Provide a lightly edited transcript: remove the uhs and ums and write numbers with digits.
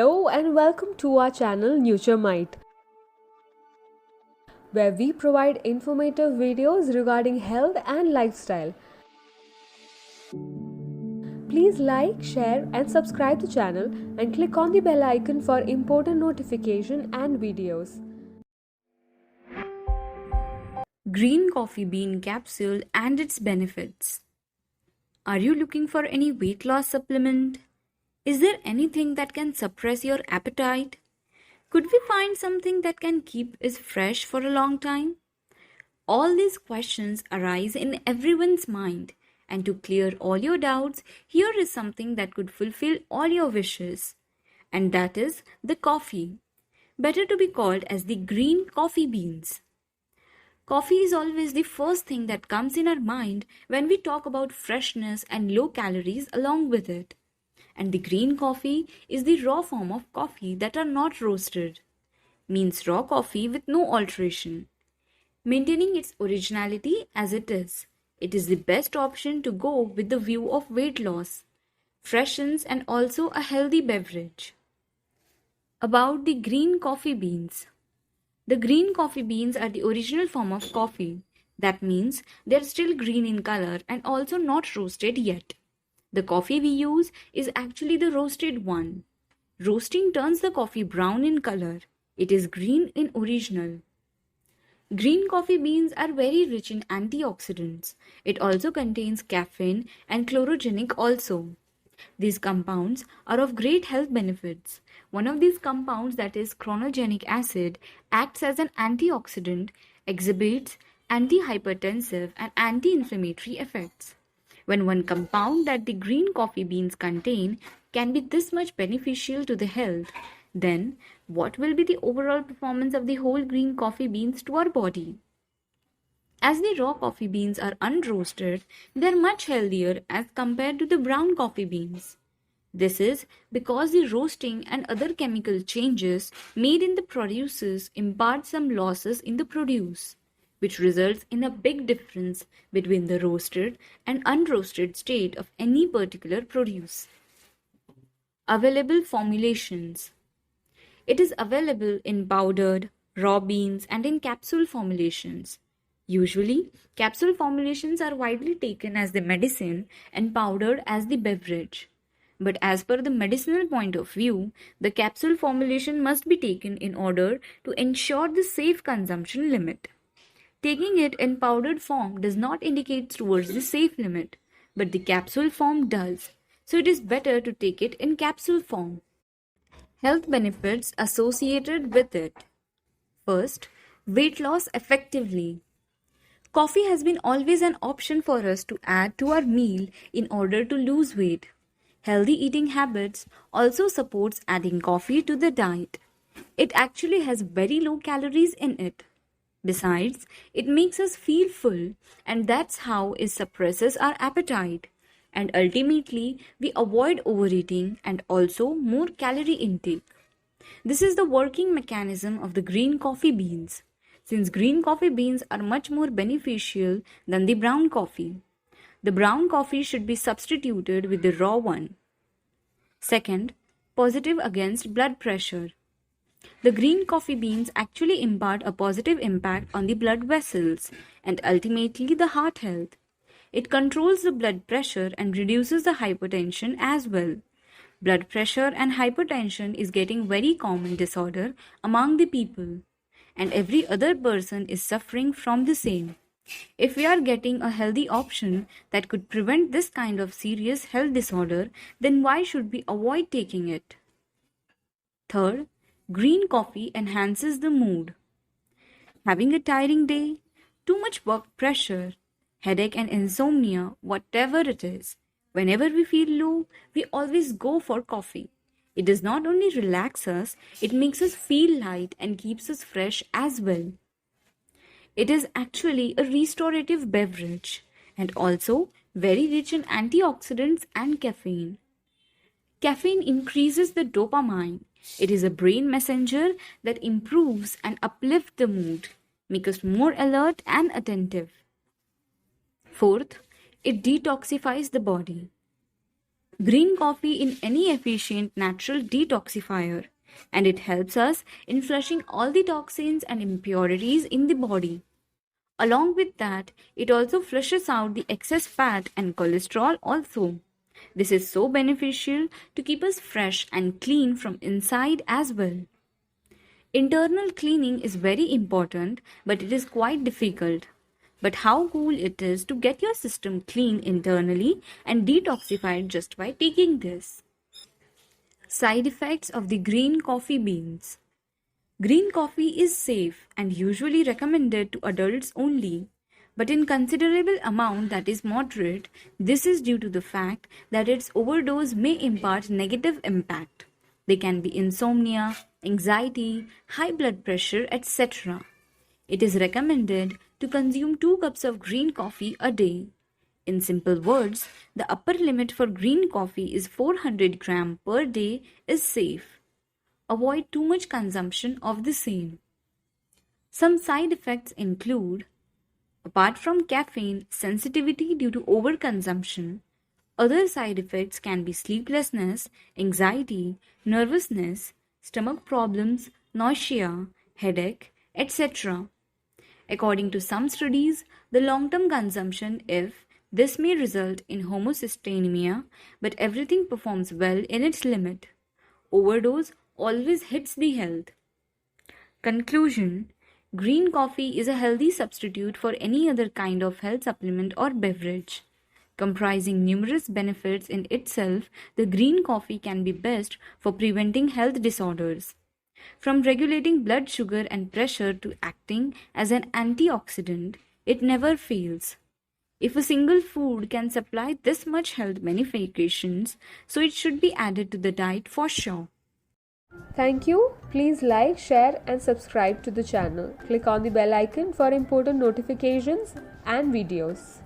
Hello and welcome to our channel NutureMite, where we provide informative videos regarding health and lifestyle. Please like, share and subscribe the channel and click on the bell icon for important notification and videos. Green coffee bean capsule and its benefits. Are you looking for any weight loss supplement? Is there anything that can suppress your appetite? Could we find something that can keep us fresh for a long time? All these questions arise in everyone's mind, and to clear all your doubts, here is something that could fulfill all your wishes. And that is the coffee, better to be called as the green coffee beans. Coffee is always the first thing that comes in our mind when we talk about freshness and low calories along with it. And the green coffee is the raw form of coffee that are not roasted. Means raw coffee with no alteration. Maintaining its originality as it is. It is the best option to go with the view of weight loss, freshens and also a healthy beverage. About the green coffee beans. The green coffee beans are the original form of coffee. That means they're still green in color and also not roasted yet. The coffee we use is actually the roasted one. Roasting turns the coffee brown in color. It is green in original. Green coffee beans are very rich in antioxidants. It also contains caffeine and chlorogenic also. These compounds are of great health benefits. One of these compounds, that is chronogenic acid, acts as an antioxidant, exhibits antihypertensive and anti-inflammatory effects. When one compound that the green coffee beans contain can be this much beneficial to the health, then what will be the overall performance of the whole green coffee beans to our body? As the raw coffee beans are unroasted, they are much healthier as compared to the brown coffee beans. This is because the roasting and other chemical changes made in the produces impart some losses in the produce, which results in a big difference between the roasted and unroasted state of any particular produce. Available formulations. It is available in powdered, raw beans and in capsule formulations. Usually, capsule formulations are widely taken as the medicine and powdered as the beverage. But as per the medicinal point of view, the capsule formulation must be taken in order to ensure the safe consumption limit. Taking it in powdered form does not indicate towards the safe limit, but the capsule form does. So it is better to take it in capsule form. Health benefits associated with it. First, weight loss effectively. Coffee has been always an option for us to add to our meal in order to lose weight. Healthy eating habits also supports adding coffee to the diet. It actually has very low calories in it. Besides, it makes us feel full, and that's how it suppresses our appetite. And ultimately, we avoid overeating and also more calorie intake. This is the working mechanism of the green coffee beans, since green coffee beans are much more beneficial than the brown coffee. The brown coffee should be substituted with the raw one. Second, positive against blood pressure. The green coffee beans actually impart a positive impact on the blood vessels and ultimately the heart health. It controls the blood pressure and reduces the hypertension as well. Blood pressure and hypertension is getting very common disorder among the people, and every other person is suffering from the same. If we are getting a healthy option that could prevent this kind of serious health disorder, then why should we avoid taking it? Third, green coffee enhances the mood. Having a tiring day, too much work pressure, headache and insomnia, whatever it is, whenever we feel low, we always go for coffee. It does not only relax us, it makes us feel light and keeps us fresh as well. It is actually a restorative beverage and also very rich in antioxidants and caffeine. Caffeine increases the dopamine. It is a brain messenger that improves and uplifts the mood, make us more alert and attentive. Fourth, it detoxifies the body. green coffee in any efficient natural detoxifier, and it helps us in flushing all the toxins and impurities in the body. Along with that, it also flushes out the excess fat and cholesterol also. This is so beneficial to keep us fresh and clean from inside as well. Internal cleaning is very important, but it is quite difficult. But how cool it is to get your system clean internally and detoxified just by taking this. Side effects of the green coffee beans. Green coffee is safe and usually recommended to adults only, but in considerable amount that is moderate. This is due to the fact that its overdose may impart negative impact. They can be insomnia, anxiety, high blood pressure, etc. It is recommended to consume 2 cups of green coffee a day. In simple words, the upper limit for green coffee is 400 gram per day is safe. Avoid too much consumption of the same. Some side effects include, apart from caffeine sensitivity due to overconsumption, other side effects can be sleeplessness, anxiety, nervousness, stomach problems, nausea, headache, etc. According to some studies, the long-term consumption, if this may result in homocysteine, but everything performs well in its limit. Overdose always hits the health. Conclusion: green coffee is a healthy substitute for any other kind of health supplement or beverage. Comprising numerous benefits in itself, the green coffee can be best for preventing health disorders. From regulating blood sugar and pressure to acting as an antioxidant, it never fails. If a single food can supply this much health benefications, so it should be added to the diet for sure. Thank you. Please like, share and subscribe to the channel. Click on the bell icon for important notifications and videos.